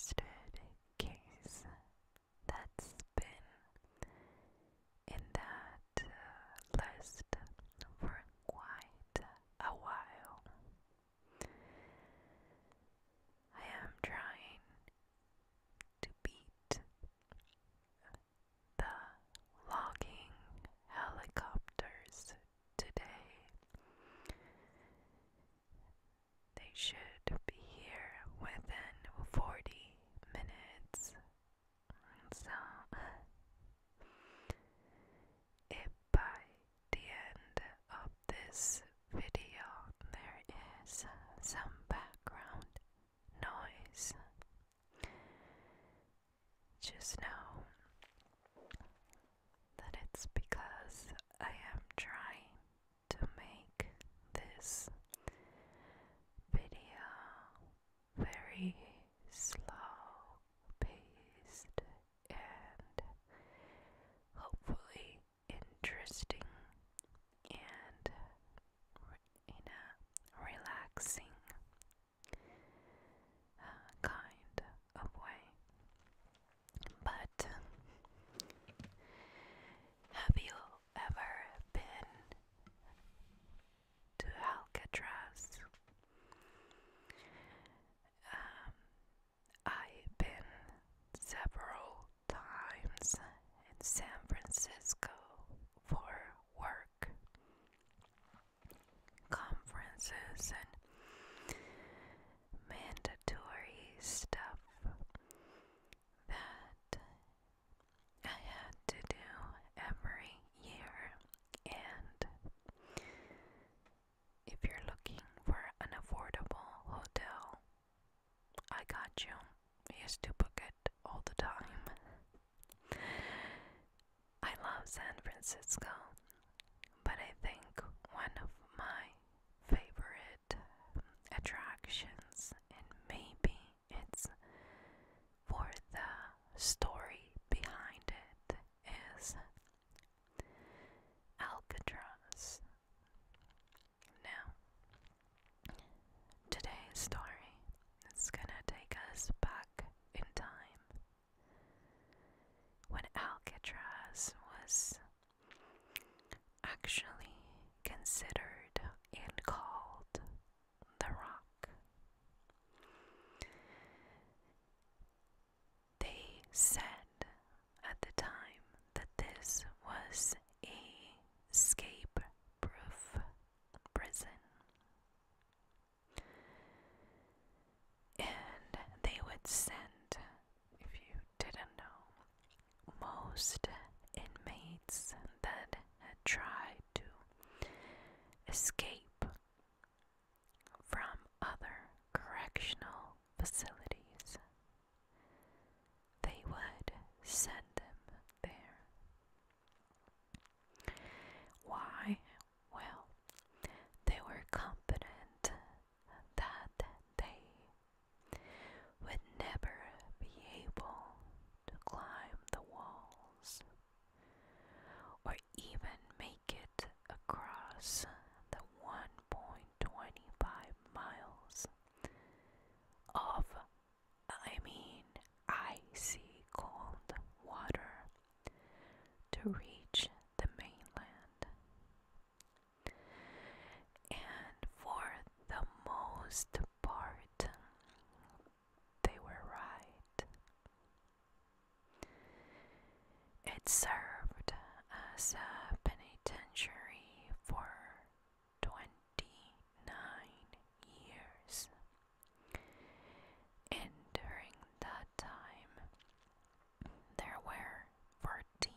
requested case that's been in that list for quite a while. I am trying to beat the logging helicopters today. They should be here within 40 minutes. So, if by the end of this video there is some background noise, just know that it's because I am trying to make this video very slow paced and hopefully interesting and in a relaxing kind of way. But have you ever been to Alcatraz? I've been several times in San Francisco for work, conferences, and mandatory stuff that I had to do every year. And if you're looking for an affordable hotel, I got you. I used to book it all the time. I love San Francisco, but I think one of my favorite attractions, and maybe it's for the story behind it, is Alcatraz. Now, today's story is gonna take us back in time when Alcatraz was actually considered and called the Rock. They said at the time that this was a escape-proof prison, and they would send, if you didn't know, most inmates that had tried to escape from other correctional facilities, they would send them there. Why? Well, they were confident that they would never be able to climb the walls or even make it across the 1.25 miles of, icy cold water to reach the mainland. And for the most part, they were right. It served as a penitentiary for 29 years. And during that time, there were 14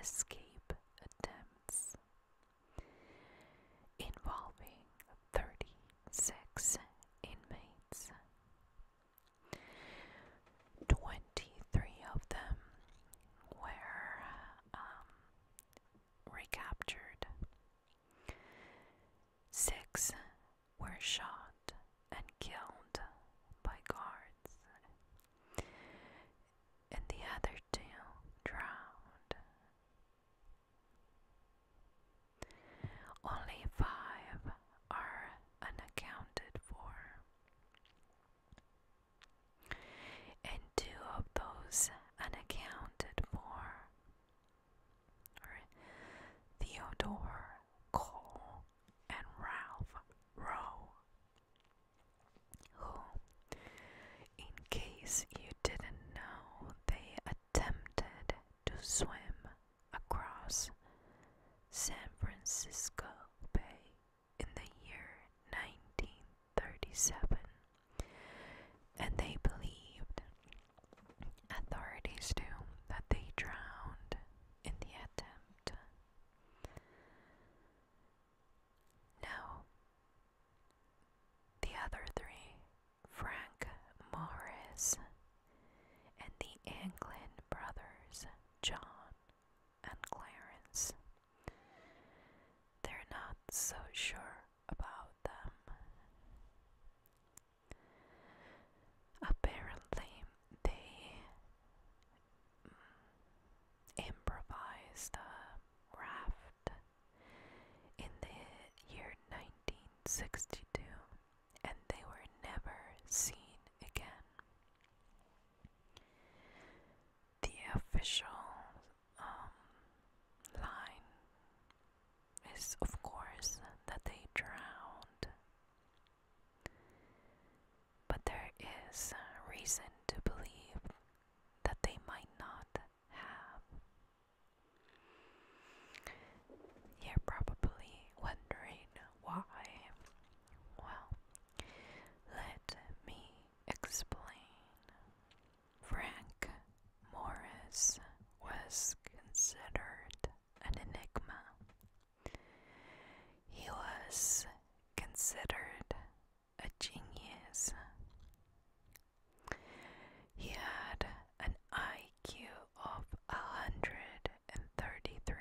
escape attempts involving 36 inmates. 23 of them were 1937, and they believed, authorities do, that they drowned in the attempt. Now, the other three, Frank Morris and the Anglin brothers, John and Clarence, they're not so sure about them. Apparently, they improvised a raft in the year 1962, and they were never seen again. The official line is, of course, that they drowned, but there is reason to believe that they might not have. You're probably wondering why. Well, let me explain. Frank Morris was considered an enigma. He was considered a genius. He had an IQ of 133,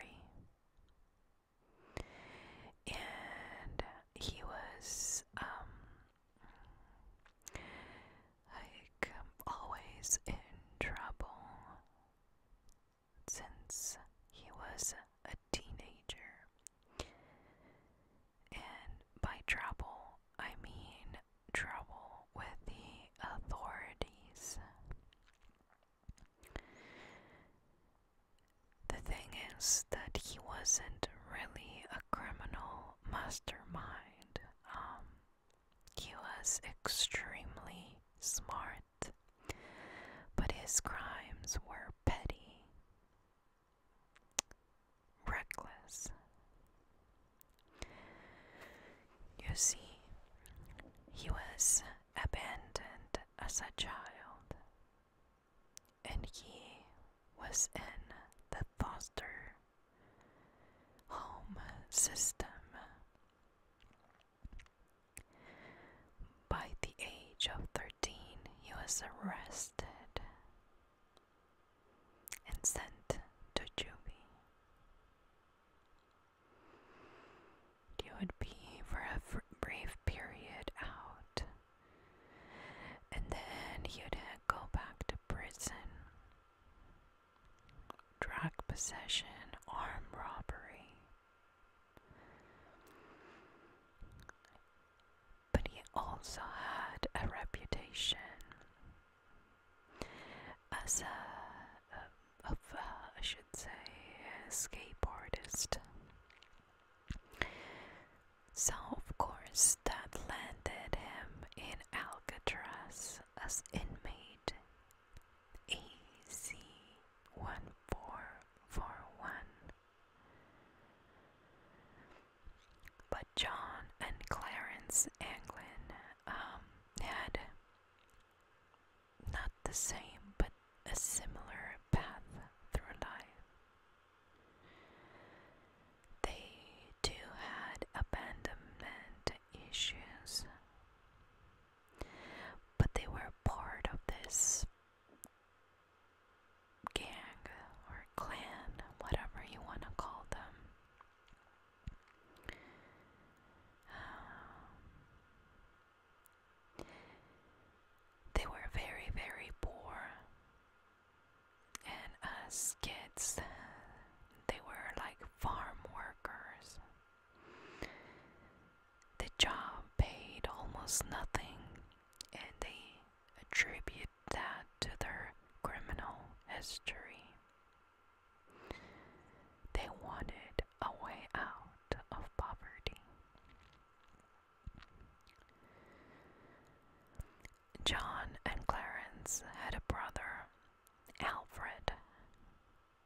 and he was like always in trouble since he was a teenager. And by trouble, I mean trouble with the authorities. The thing is that he wasn't really a criminal mastermind. He was extremely smart, but his crimes were petty, reckless. You see, he was abandoned as a child, and he was in the foster home system. By the age of 13, he was arrested and sent to juvie. He would be for a brief period out, and then he would go back to prison. Drug possession, armed robbery. But he also had a reputation as I should say, escape artist. So of course that landed him in Alcatraz as inmate AC-1441. But John and Clarence Anglin had not the same, but a similar path through life. They too had abandonment issues, but they were part of this gang or clan, whatever you want to call them. They were very, very poor, and as kids, they were like farm workers. The job paid almost nothing, and they attribute that to their criminal history. They wanted a way out of poverty. John and Clarence had a brother, Alfred,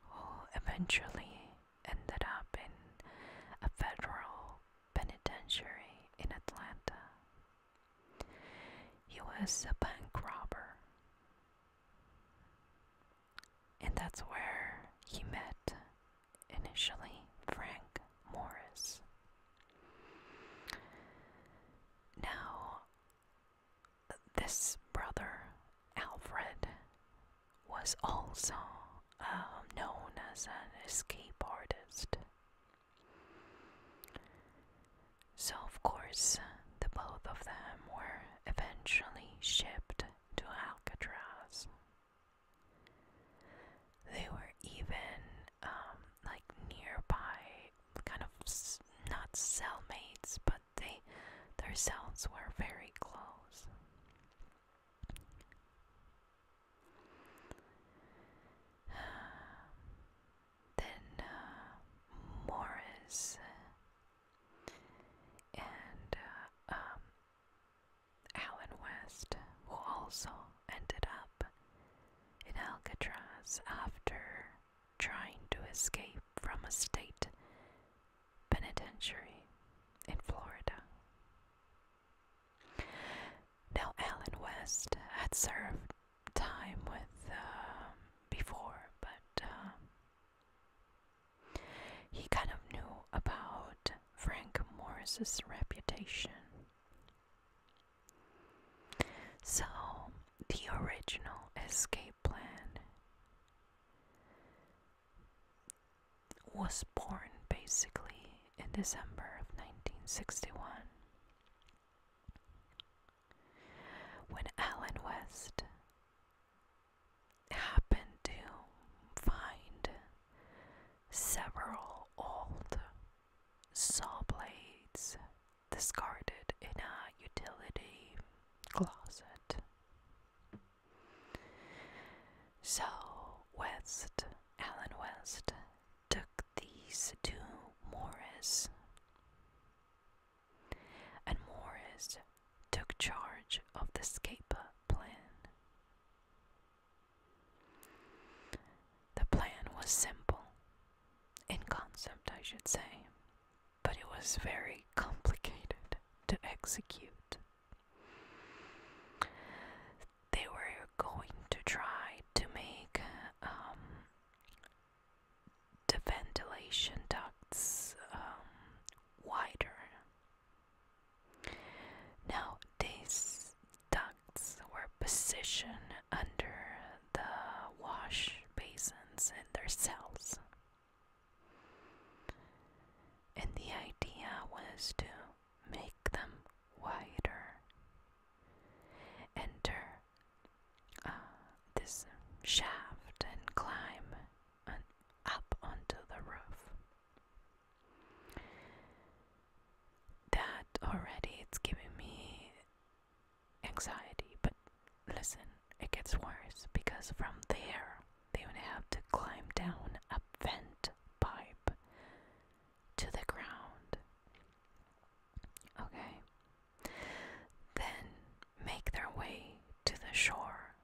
who eventually ended up in a federal penitentiary in Atlanta. was a bank robber. And that's where he met initially Frank Morris. Now, this brother, Alfred, was also known as an escape artist. So, of course, the both of them were eventually shipped to Alcatraz. They were even like nearby, kind of not cellmates, but their cells were very close. Then Morris and Alan West, who also ended up in Alcatraz after trying to escape from a state penitentiary in Florida. Now, Alan West had served time with before, but he kind of knew about Frank Morris's reputation. So, the original escape plan was born basically in December of 1961, when Alan West happened to find several old saw blades discarded in a utility closet. So Alan West, took these to Morris, and Morris took charge of the escape plan. The plan was simple, in concept I should say, but it was very complicated to execute. They were going to try to make the ventilation ducts wider. Now, these ducts were positioned under the wash basins in their cells. And the idea was to make them wider, enter this shaft and climb up onto the roof. That already, it's giving me anxiety, but listen, it gets worse, because from there they would have to climb down a vent pipe to the ground. Okay? Then make their way to the shore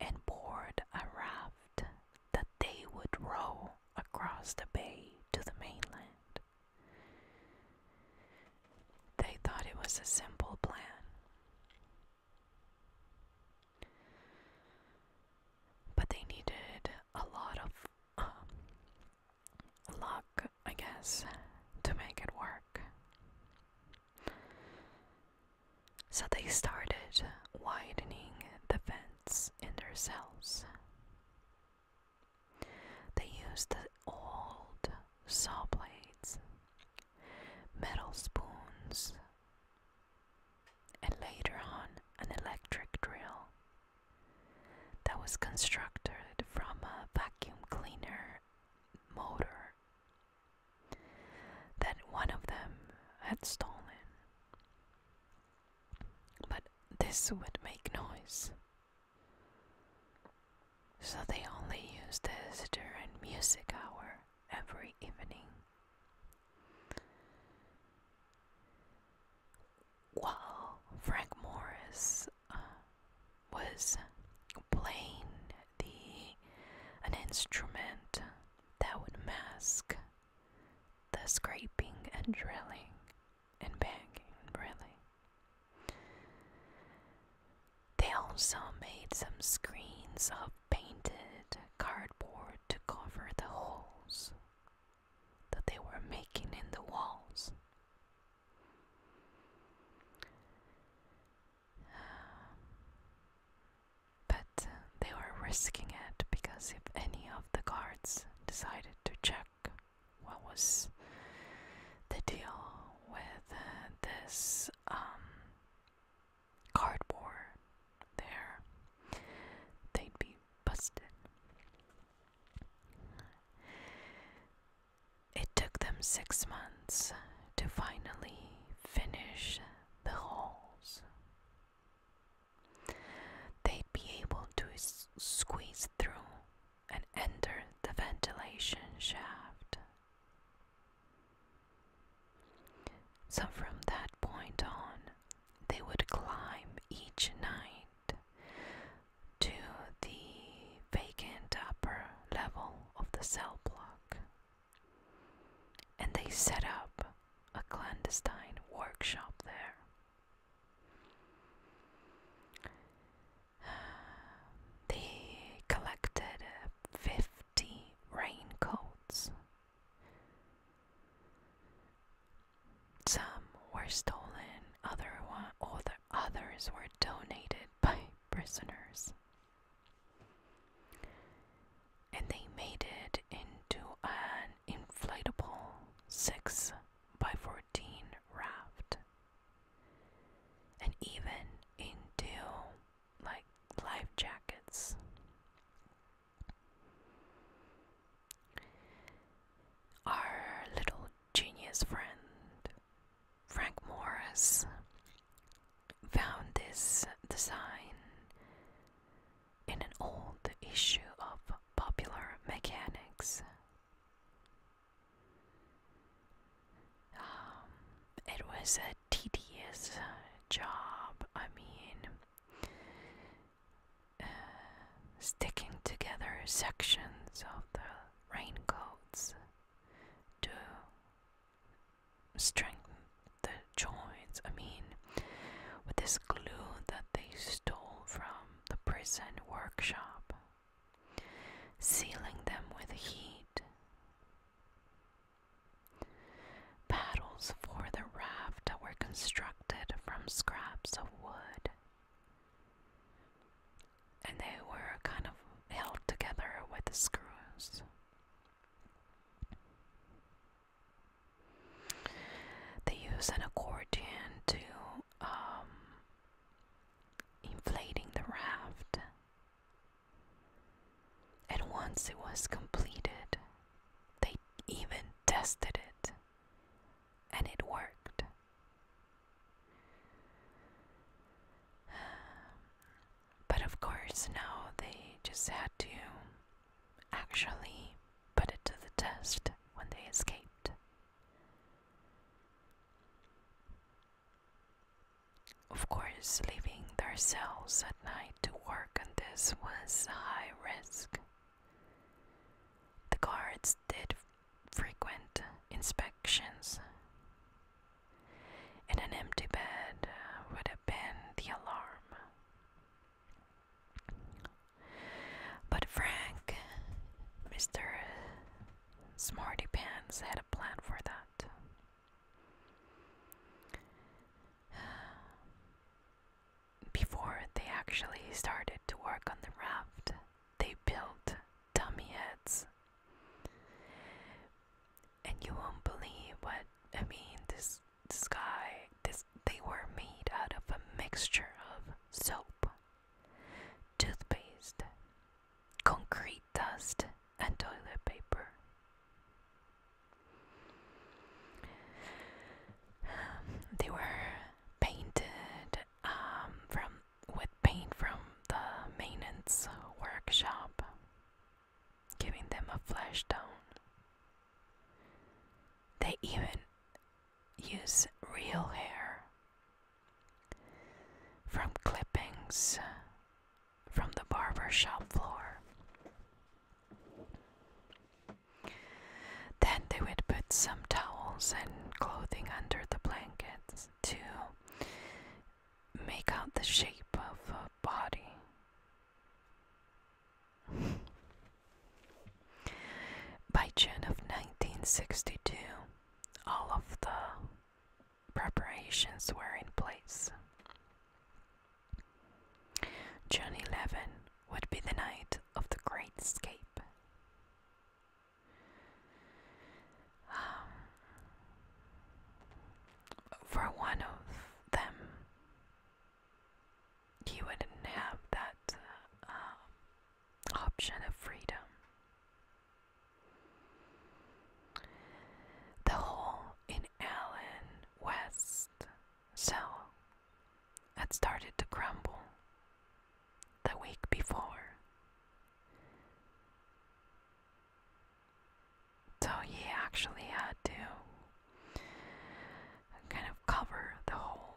and board a raft that they would row across the bay to the mainland. They thought it was a simple plan. But they needed a lot of luck, I guess, to make it work. So they started widening the vents in their cells. They used the old saw blades, metal spoons, and later on an electric drill that was constructed from a vacuum cleaner motor that one of them had stolen. But this would make noise, so they only used this during music hour every evening. While Frank Morris was playing an instrument that would mask the scraping and drilling and banging, really. also made some screens of painted cardboard to cover the holes that they were making in the walls. But they were risking it because if any of the guards decided to check what was the deal with this cardboard there, they'd be busted. It took them 6 months to finally finish the holes. They'd be able to squeeze through and enter the ventilation shaft. So from that point on, they would climb each night to the vacant upper level of the cell block, and they set up a clandestine workshop there. They collected 50 raincoats. Some were stolen, others were donated by prisoners. And they made it into an inflatable 6 by 14 raft. And even into like life jackets. Our little genius friend Frank Morris found this design in an old issue of Popular Mechanics. It was a tedious job. I mean, sticking together sections of the raincoats to strengthen the joints. I mean, with this glue that they stole from the prison workshop, sealing them with heat. Paddles for the raft were constructed from scraps of wood, and they were kind of held together with screws. They used an accordion to inflating the raft, and once it was completed, they even tested it, and it worked. But of course now they just had to actually put it to the test when they escaped. Of course, leaving their cells at night to work on this was a high risk. The guards did frequent inspections, and an empty bed would have been the alarm. But Frank, Mr. Smarty Pants, had a plan for that. Before they actually started to work on the raft, they built dummy heads. And you won't believe what I mean. They were made out of a mixture of soap, toothpaste, concrete dust, and toilet paper. They were painted with paint from the maintenance workshop, giving them a flesh tone. They even use real hair from clippings from the barber shop floor. Then they would put some towels and clothing under the blankets to make out the shape of a body. 1962, all of the preparations were in place. June 11 would be the night of the Great Escape. For one of them, he wouldn't have that option of freedom. The hole in Allen West cell had started to crumble the week before, so he actually had to kind of cover the hole.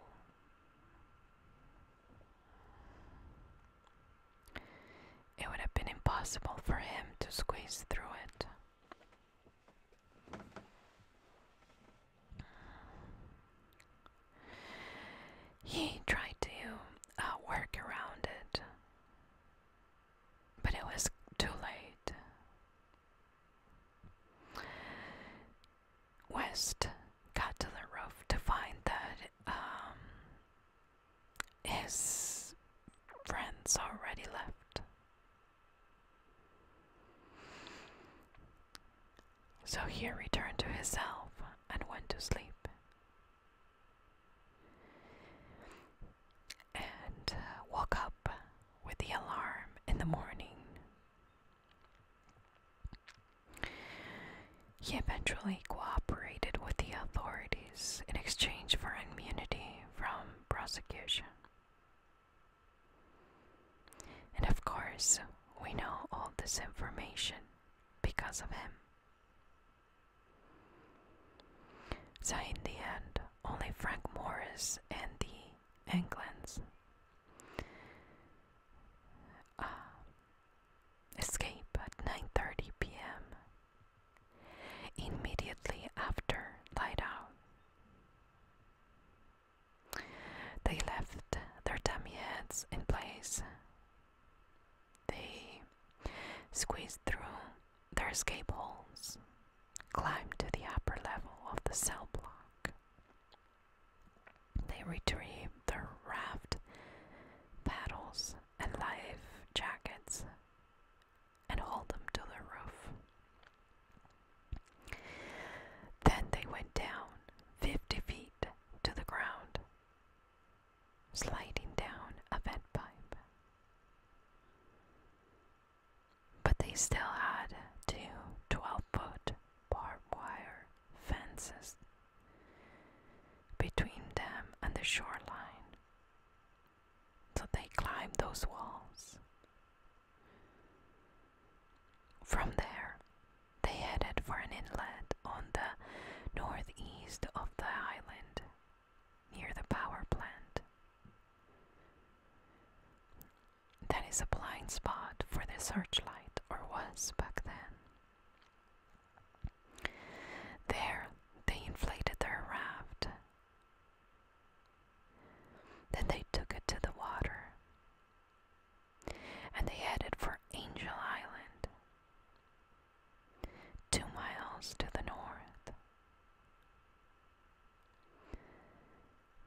It would have been impossible for him to squeeze through it. He tried to work around it, but it was too late. West got to the roof to find that his friends already left. So he returned to his cell and went to sleep. And woke up with the alarm in the morning. He eventually cooperated with the authorities in exchange for immunity from prosecution. And of course, we know all this information because of him. So in the end, only Frank Morris and the Englands escape at 9:30 p.m. immediately after light out. They left their dummy heads in place. They squeezed through their escape holes, climbed to the upper level of the cell block. They retrieved their raft paddles and life jackets and hauled them to the roof. Then they went down 50 feet to the ground, sliding down a vent pipe. But they still had two 12-foot barbed wire fences between them and the shoreline. So they climbed those walls. From there, they headed for an inlet on the northeast of the island, near the power plant. That is a blind spot for the searchlight, or was back then. There, they inflated their raft. Then they took it to the water, and they headed for Angel Island, 2 miles to the north.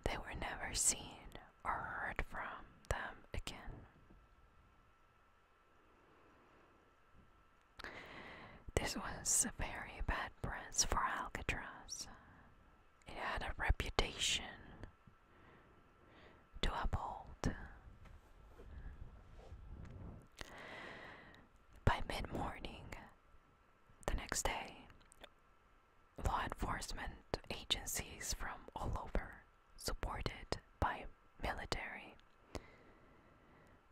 They were never seen or heard from them again. This was a very bad press for Alcatraz. It had a reputation to uphold. By mid-morning the next day, law enforcement agencies from all over, supported by military,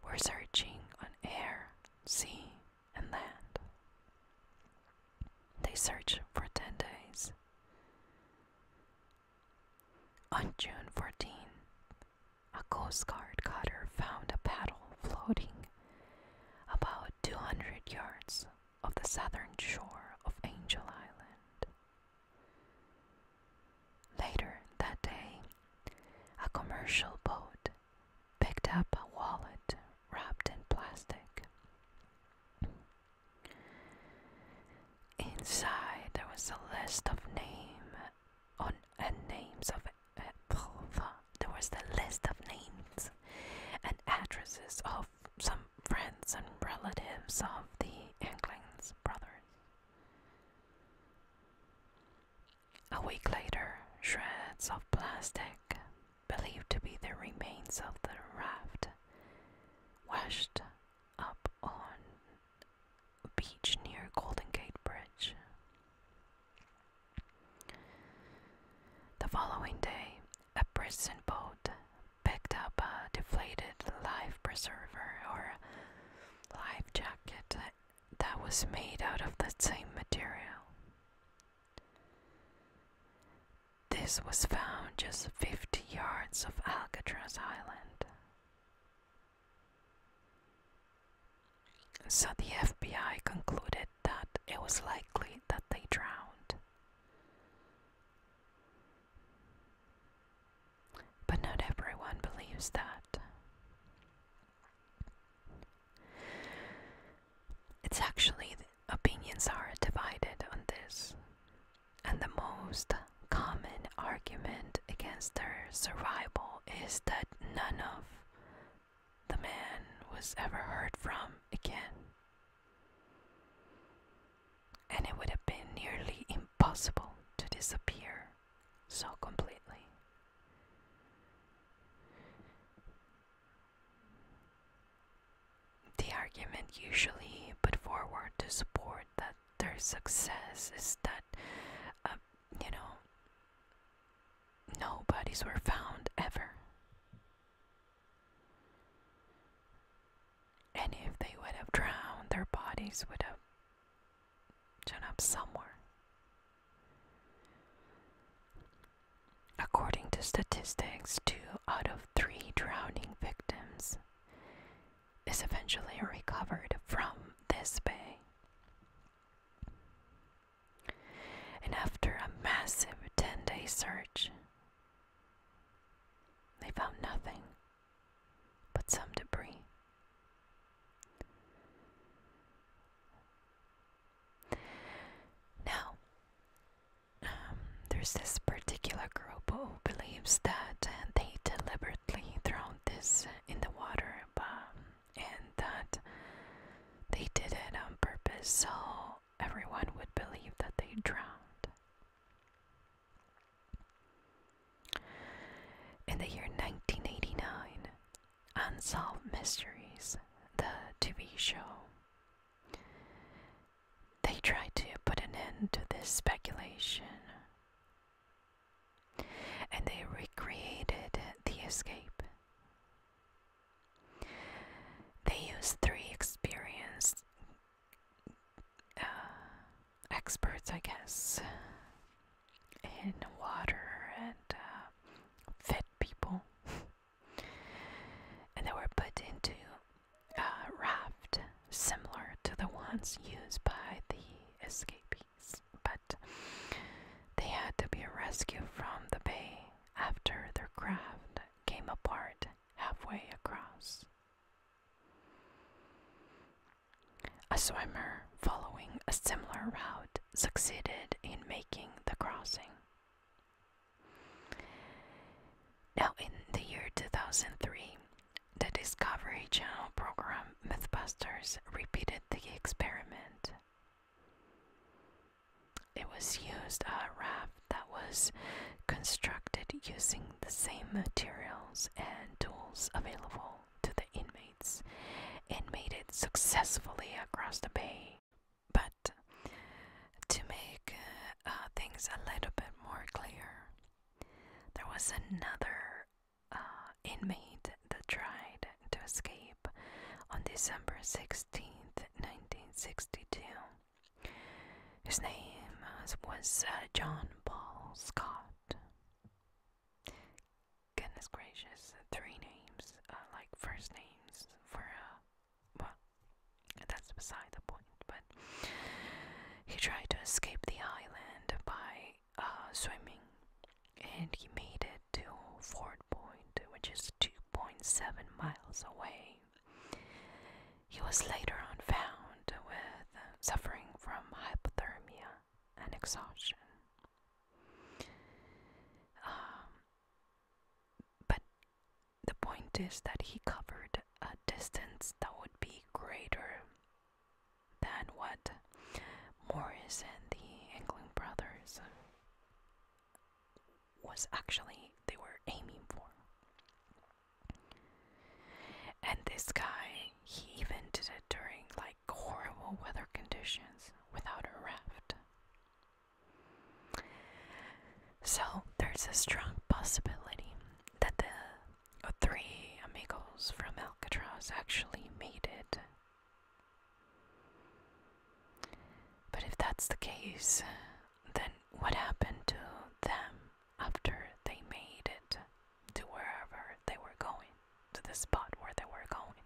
were searching on air, sea, and land. They searched for 10 days. On June 14, a Coast Guard cutter found a paddle floating about 200 yards off the southern shore of Angel Island. Later that day, a commercial boat picked up a wallet wrapped in plastic. Inside there was a list of names of there was the list of names and addresses of some friends and relatives of the Anglins brothers. A week later, shreds of plastic, believed to be the remains of the raft, washed up on a beach near Golden Gate Bridge. The following day, a prison boat picked up a deflated life preserver or life jacket that was made out of the same material. This was found just 50 yards of Alcatraz Island. So the FBI concluded that it was likely that they drowned. But not everyone believes that. It's actually, opinions are divided on this, and the most common argument against their survival is that none of the man was ever heard from again, and it would have been nearly impossible to disappear so completely. The argument usually put forward to support that their success is that, no bodies were found ever. And if they would have drowned, their bodies would have turned up somewhere. According to statistics, 2 out of 3 drowning victims is eventually recovered from this bay. And after a massive 10-day search, they found nothing but some debris. Now, there's this particular group who believes that they deliberately thrown this in the water, and that they did it on purpose so everyone would believe that they drowned. In the year 1989, Unsolved Mysteries, the TV show, they tried to put an end to this speculation, and they recreated the escape. They used 3 experienced experts, I guess, in water and fit people, and they were put into a raft similar to the ones used by the escapees, but they had to be rescued from the bay after their craft came apart halfway across. A swimmer following a similar route succeeded in making the crossing. Now, in the year 2003, the Discovery Channel program Mythbusters repeated the experiment. It was used a raft that was constructed using the same materials and tools available to the inmates and made it successfully across the bay. But to make things a little bit more clear, there was another inmate that tried to escape on December 16th, 1962. His name was John Paul Scott. Goodness gracious, 3 names, like first names for, well, that's beside the point, but he tried to escape the island by swimming, and he made it to Fort Point, which is 2.7 miles away. He was later on found with suffering from hypothermia and exhaustion. noticed that he covered a distance that would be greater than what Morris and the England brothers they were aiming for. And this guy, he even did it during like horrible weather conditions without a raft. So there's a strong possibility that the three amigos from Alcatraz actually made it. But if that's the case, then what happened to them after they made it to wherever they were going, to the spot where they were going?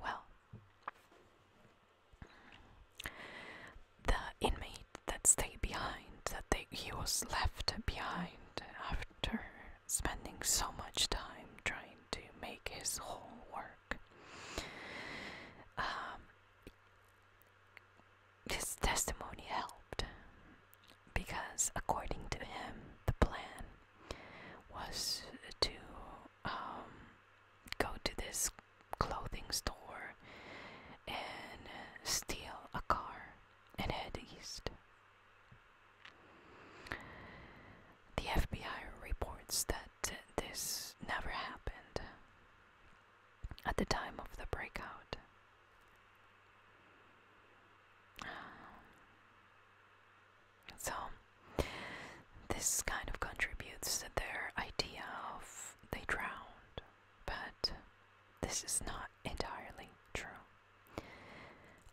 Well, the inmate that stayed behind, he was left behind after spending so much time trying to make his whole work. His testimony helped because, according to him, the plan was to go to this clothing store and steal a car and head east. The FBI reports that this never happened at the time of the breakout. So, this kind of contributes to their idea of they drowned, but this is not entirely true.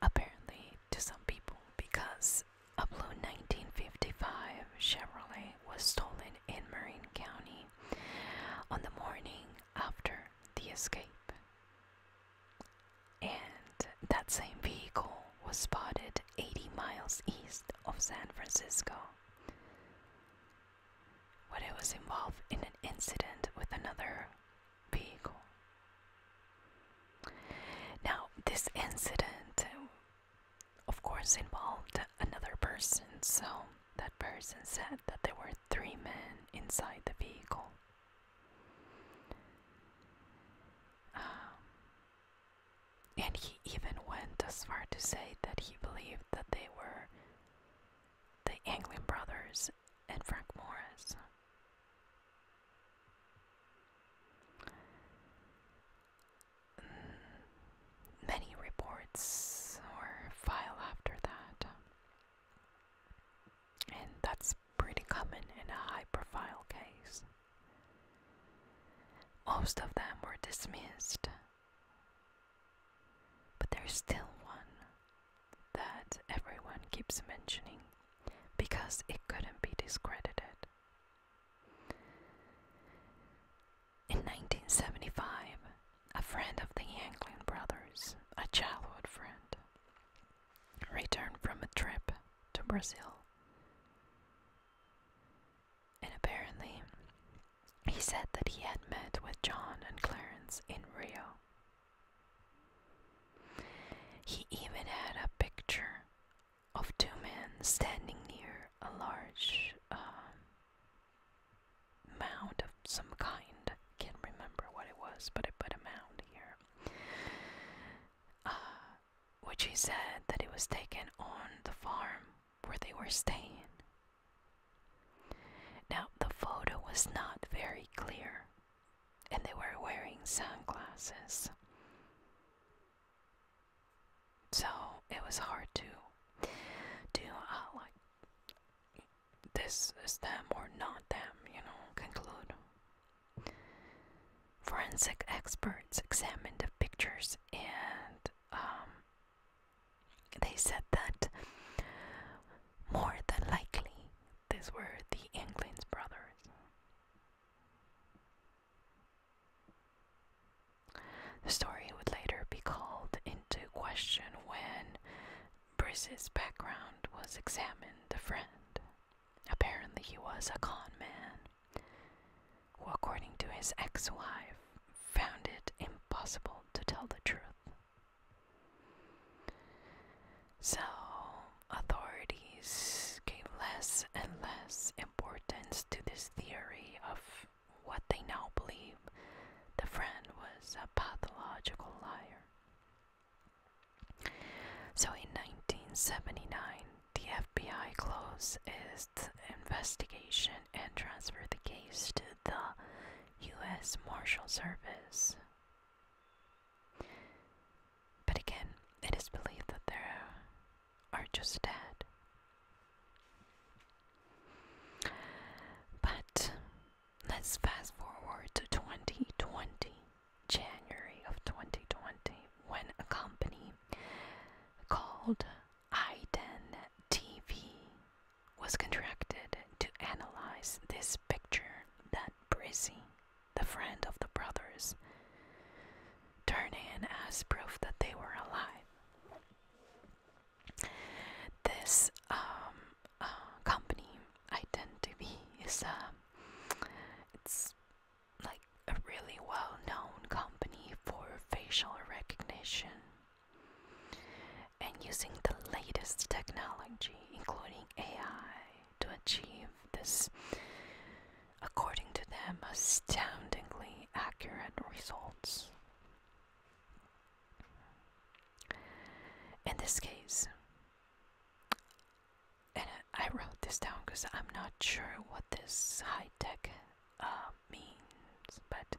Apparently, to some people, because a blue 1955 Chevrolet was stolen in Marin County on the morning after the escape. And that same vehicle was spotted 80 miles east of San Francisco, but it was involved in an incident with another vehicle. Now, this incident, of course, involved another person, so that person said that there were 3 men inside the vehicle. And he even went as far to say that he believed that they were the Anglin brothers and Frank Morris. Many reports were filed after that, and that's pretty common in a high-profile case. Most of them were dismissed, but there's still one that everyone keeps mentioning because it couldn't be discredited. In 1975, a friend of the Anglin brothers, a childhood friend, returned from a trip to Brazil. And apparently, he said that he had met with John and Clarence in Rio. He even had a picture of 2 men standing near a large mound of some kind. Can't remember what it was, but I put a mound here. Which he said that it was taken on the farm where they were staying. Now, the photo was not very clear, and they were wearing sunglasses. So it was hard to like, this is them or not them, conclude. Forensic experts examined the pictures and they said that more than likely these were the England's brothers. The story would later be called into question when Bruce's background was examined. A friend, apparently he was a con man, who, according to his ex-wife, found it impossible to tell the truth. So, authorities gave less and less importance to this theory of what they now believe was a pathological liar. So in 1979, the FBI closed its investigation and transferred the case to the U.S. Marshal Service. But again, it is believed that they are just dead. But let's fast forward to 2020, January of 2020, when a company called iDen TV was contracted to analyze this picture that Brizzy, the friend of the brothers, turned in as proof that they were alive. This company, iDen TV, is it's like a really well-known company for facial recognition and using the latest technology, including AI, to achieve this, according to them, astoundingly accurate results. In this case, and I wrote this down because I'm not sure what this high-tech means, but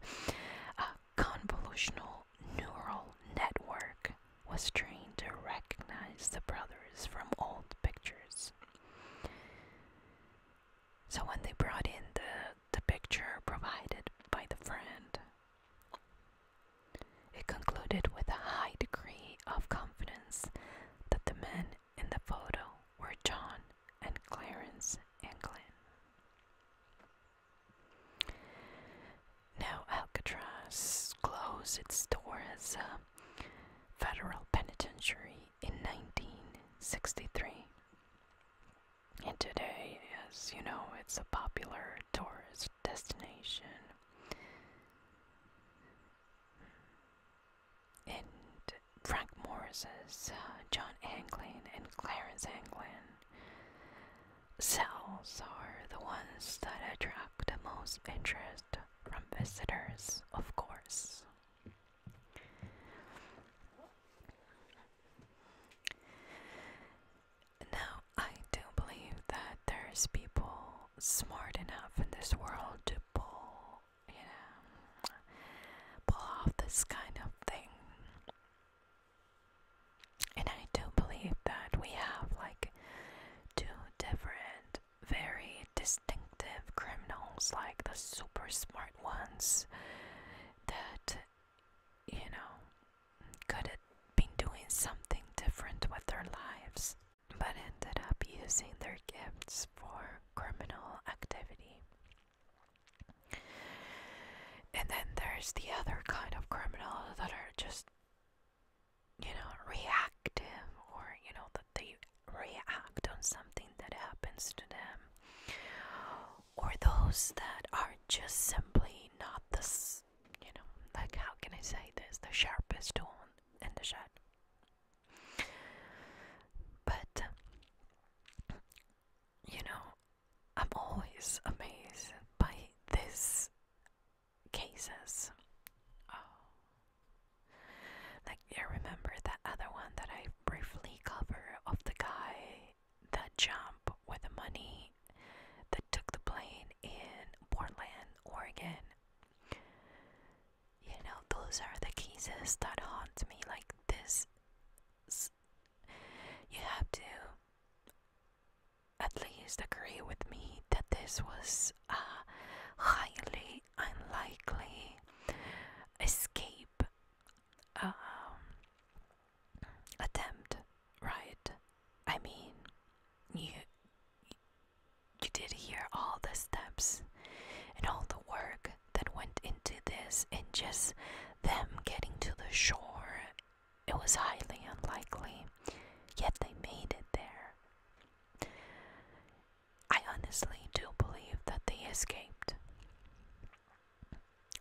a convolutional neural network was trained to recognize the brothers from old pictures. So when they brought in the picture provided by the friend, it concluded with a high degree of confidence that the men in the photo were John and Clarence Anglin. Now Alcatraz closed its doors as a federal penitentiary in 1963. And today, as you know, it's a popular tourist destination. And Frank Morris's John Anglin and Clarence Anglin cells are the ones that attract the most interest from visitors, of course. Now, I do believe that there's people smart enough in this world to pull off this kind of thing. And I do believe that we have like two different, very distinctive criminals, like the super smart ones that, could have been doing something different with their lives, but ended up using their gifts for criminal activity. And then there's the other kind of criminals that are just, reactive, or, that they react on something that happens to them. Or those that are just simply not this, like, how can I say this, the sharpest tool in the shed. But, I'm always amazed by these cases. Like, you remember that other one that I briefly covered of the guy that jumped with the money that took the plane in Portland, Oregon? Those are the cases that haunt me. Like this, you have to at least agree with me that this was a highly unlikely escape attempt, right? I mean, you did hear all the steps and all the work that went into this, and just them getting to the shore, it was highly unlikely, yet they made it there. I honestly do believe that they escaped,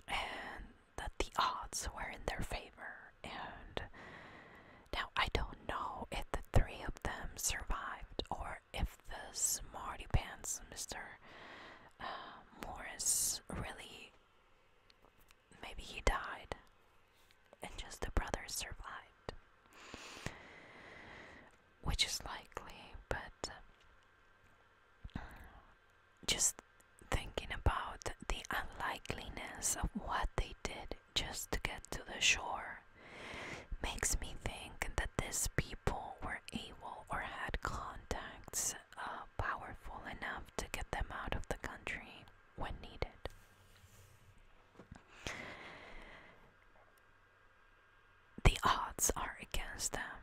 and that the odds were in their favor. And now I don't know if the three of them survived, or if the smarty pants Mr. Morris really, maybe he died. because of what they did just to get to the shore makes me think that these people were able or had contacts powerful enough to get them out of the country when needed. The odds are against them,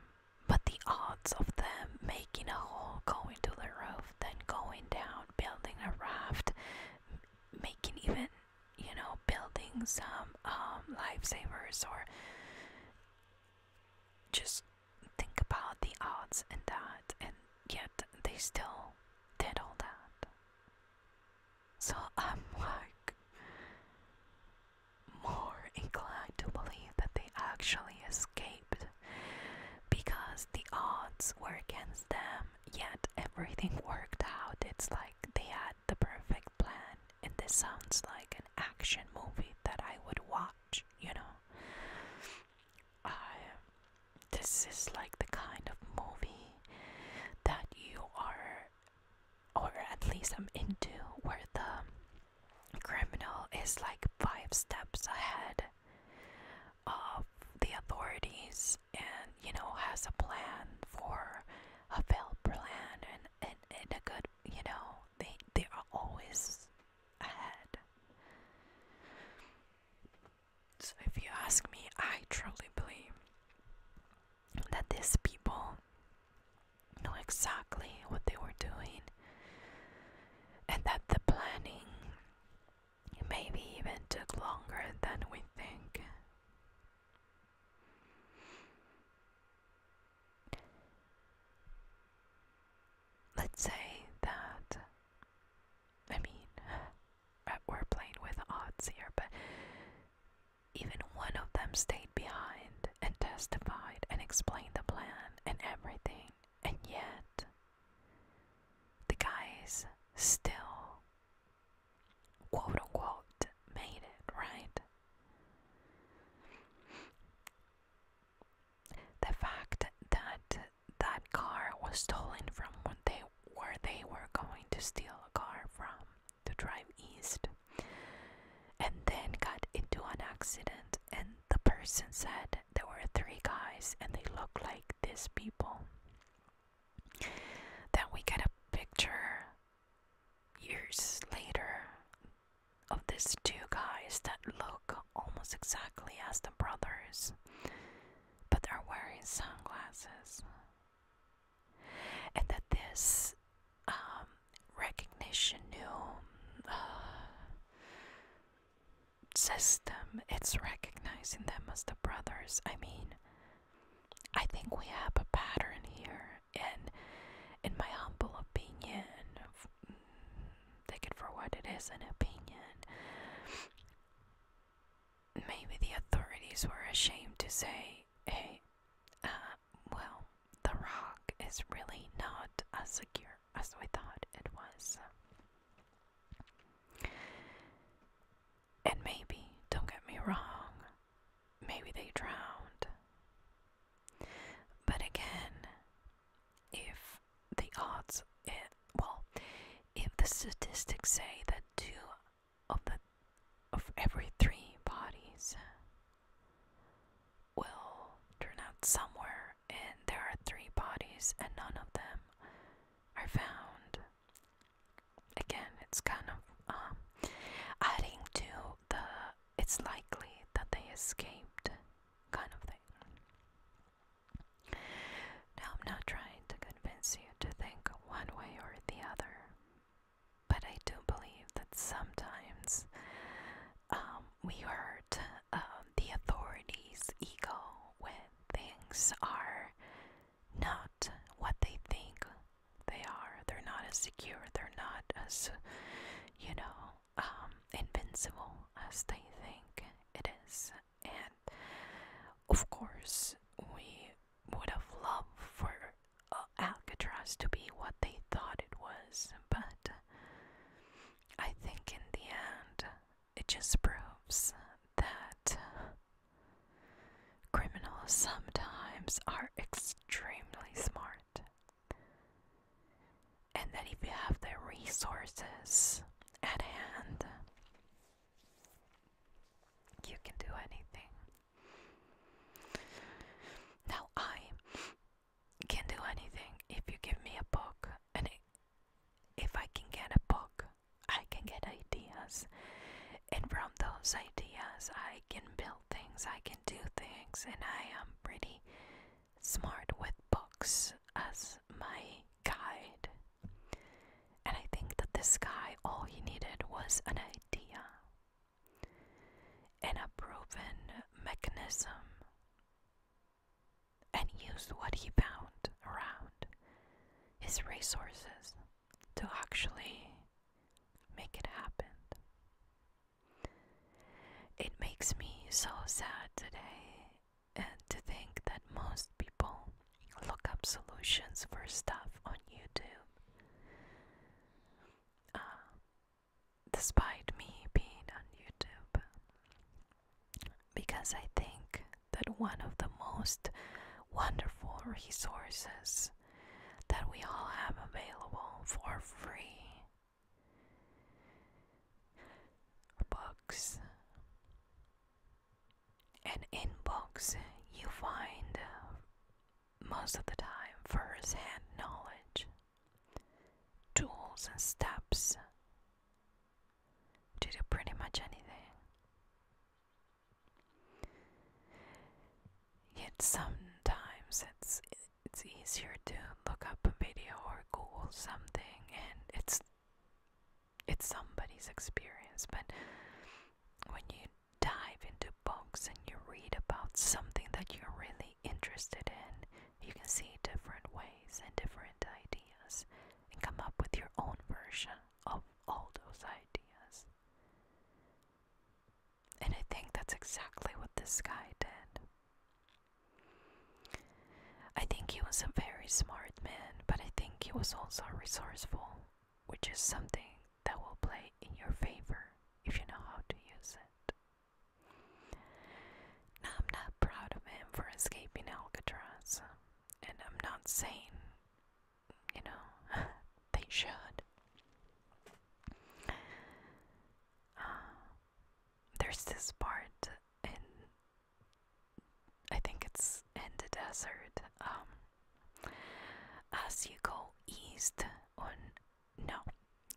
but the odds of them making a hole, going to the roof, then going down, building a raft, making even, building some lifesavers, or just think about the odds in that, and yet they still did all that. So I'm like more inclined to believe that they actually escaped, because the odds were against them, yet everything worked out. It's like they had the perfect plan, and this sounds like an action movie that I would watch, This is like the kind of movie that you are, or at least I'm into, where the criminal is like 5 steps ahead of the authorities, and has a plan for a failed plan, and a good, they are always ahead. So if you ask me, I truly believe that these people know exactly what they were doing, and that the planning maybe even took longer than we think. Let's say that, we're playing with odds here, but even one of them stayed behind and testified and explained the plan and everything, and yet the guys still, quote unquote, made it, right? The fact that that car was stolen from where they were going to steal a car from to drive east, and then got into an accident, and the person said there were 3 guys and they looked like these people. Then we get a picture years later of these 2 guys that look almost exactly as the brothers, but they're wearing sunglasses. And that this recognition new system, it's recognizing them as the brothers. I think we have a pattern here, and in my humble opinion, take it for what it is, an opinion, maybe the authorities were ashamed to say, hey, well, the rock is really not as secure as we thought it was. And maybe, don't get me wrong, maybe they drowned. But again, if the odds, if the statistics say that 2 of every 3 bodies will turn out somewhere, and there are 3 bodies and none of them are found, again, it's kind of adding to the it's likely that they escaped kind of thing. Now, I'm not trying to convince you to think one way or the other, but I do believe that sometimes we hurt the authorities' ego when things are not what they think they are. They're not as secure, they're not as, invincible as they think it is. And of course, we would have loved for Alcatraz to be what they thought it was, but I think in the end, it just proves that criminals sometimes are extremely smart, and that if you have the resources at hand, things, I can do things, and I am pretty smart with books as my guide. And I think that this guy, all he needed was an idea and a proven mechanism, and used what he found around his resources to actually make it happen. It makes me so sad today to think that most people look up solutions for stuff on YouTube. Despite me being on YouTube, because I think that one of the most wonderful resources that we all have available for free are books. And in books, you find most of the time first-hand knowledge, tools and steps to do pretty much anything. Yet sometimes it's easier to look up a video or Google something, and it's somebody's experience. But when you dive into books and you read about something that you're really interested in, you can see different ways and different ideas and come up with your own version of all those ideas. And I think that's exactly what this guy did. I think he was a very smart man, but I think he was also resourceful, which is something that will play in your favor if you know how to use it. Now, I'm not proud of him for escaping Alcatraz, and I'm not saying, they should. There's this part in, I think it's in the desert, as you go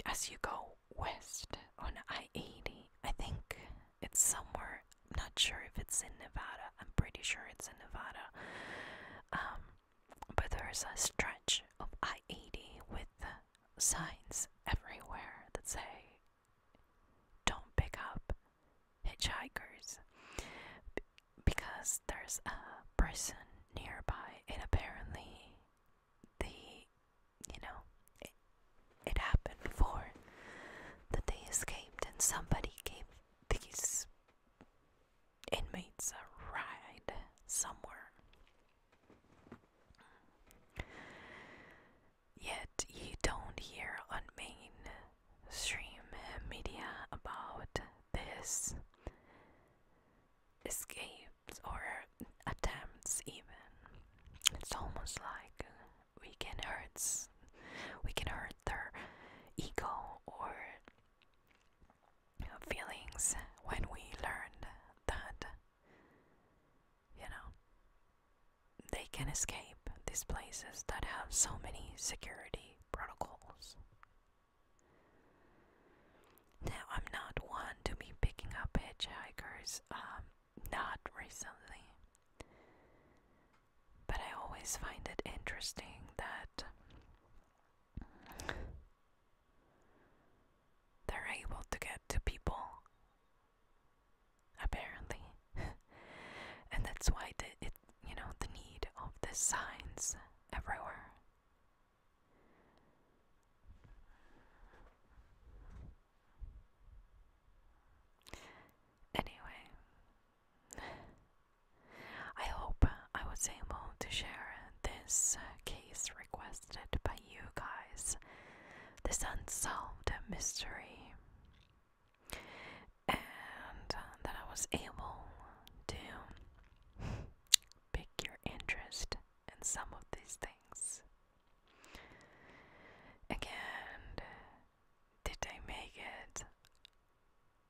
as you go west on I-80, I think it's somewhere, I'm not sure if it's in Nevada, I'm pretty sure it's in Nevada, but there's a stretch of I-80 with signs everywhere that say, don't pick up hitchhikers, because there's a person nearby, and apparently it happened before that they escaped, and somebody gave these inmates a ride somewhere. Yet you don't hear on mainstream media about this escapes or attempts even. It's almost like we can hurt their ego or feelings when we learn that they can escape these places that have so many security protocols. Now, I'm not one to be picking up hitchhikers, not recently, but I always find it interesting that they're able to get to people, apparently, and that's why the need of the signs everywhere. Anyway, I hope I was able to share this case requested by you guys, this unsolved mystery, and that I was able to pick your interest in some of these things. Again, did I make it?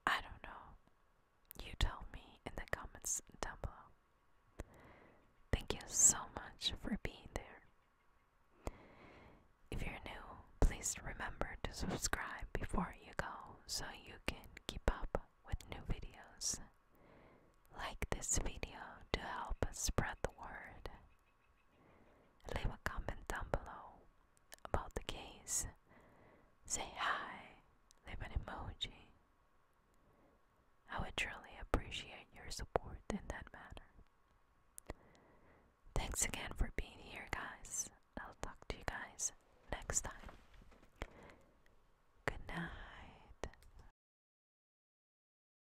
I don't know. You tell me in the comments down below. Thank you so much for being there. If you're new, please remember to subscribe before you go so you can keep up with new videos like this. this video to help us spread the word. Leave a comment down below about the case. Say hi, leave an emoji. I would truly appreciate your support in that matter. Thanks again for being here, guys. I'll talk to you guys next time.